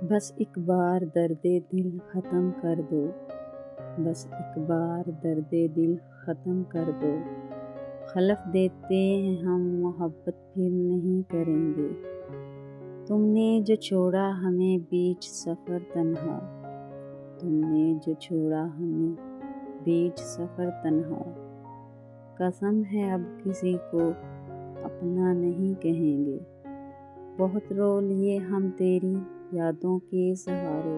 بس ایک بار درد دل ختم کر دو، بس ایک بار درد دل ختم کر دو، حلف دیتے ہیں ہم محبت پھر نہیں کریں گے۔ تم نے جو چھوڑا ہمیں بیچ سفر تنہا، تم نے جو چھوڑا ہمیں بیچ سفر تنہا، قسم ہے اب کسی کو اپنا نہیں کہیں گے۔ بہت رو لیے ہم تیری یادوں کے سہارے،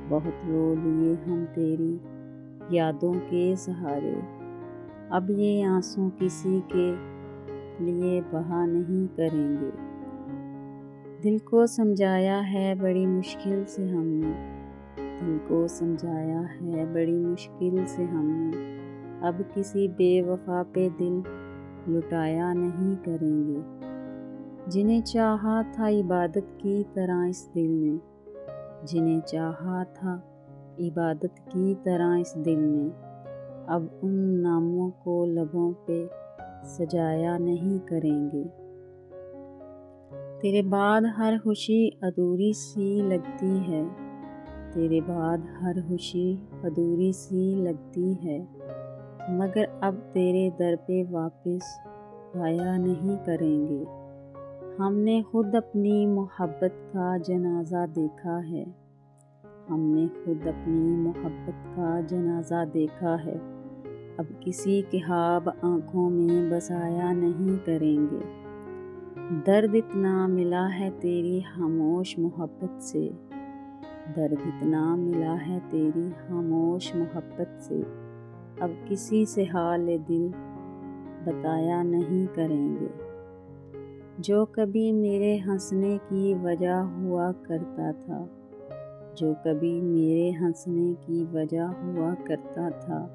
بہت رو لیے ہم تیری یادوں کے سہارے، اب یہ آنسوں کسی کے لیے بہا نہیں کریں گے۔ دل کو سمجھایا ہے بڑی مشکل سے ہم نے، دل کو سمجھایا ہے بڑی مشکل سے ہم نے، اب کسی بے وفا پہ دل لٹایا نہیں کریں گے۔ جنہیں چاہا تھا عبادت کی طرح اس دل نے، جنہیں چاہا تھا عبادت کی طرح اس دل نے، اب ان ناموں کو لبوں پہ سجایا نہیں کریں گے۔ تیرے بعد ہر خوشی ادھوری سی لگتی ہے، تیرے بعد ہر خوشی ادھوری سی لگتی ہے، مگر اب تیرے در پہ واپس آیا نہیں کریں گے۔ ہم نے خود اپنی محبت کا جنازہ دیکھا ہے، ہم نے خود اپنی محبت کا جنازہ دیکھا ہے، اب کسی کے خواب آنکھوں میں بسایا نہیں کریں گے۔ درد اتنا ملا ہے تیری خاموش محبت سے، درد اتنا ملا ہے تیری خاموش محبت سے، اب کسی سے حال دل بتایا نہیں کریں گے۔ جو کبھی میرے ہنسنے کی وجہ ہوا کرتا تھا، جو کبھی میرے ہنسنے کی وجہ ہوا کرتا تھا،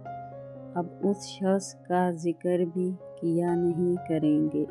اب اس شخص کا ذکر بھی کیا نہیں کریں گے۔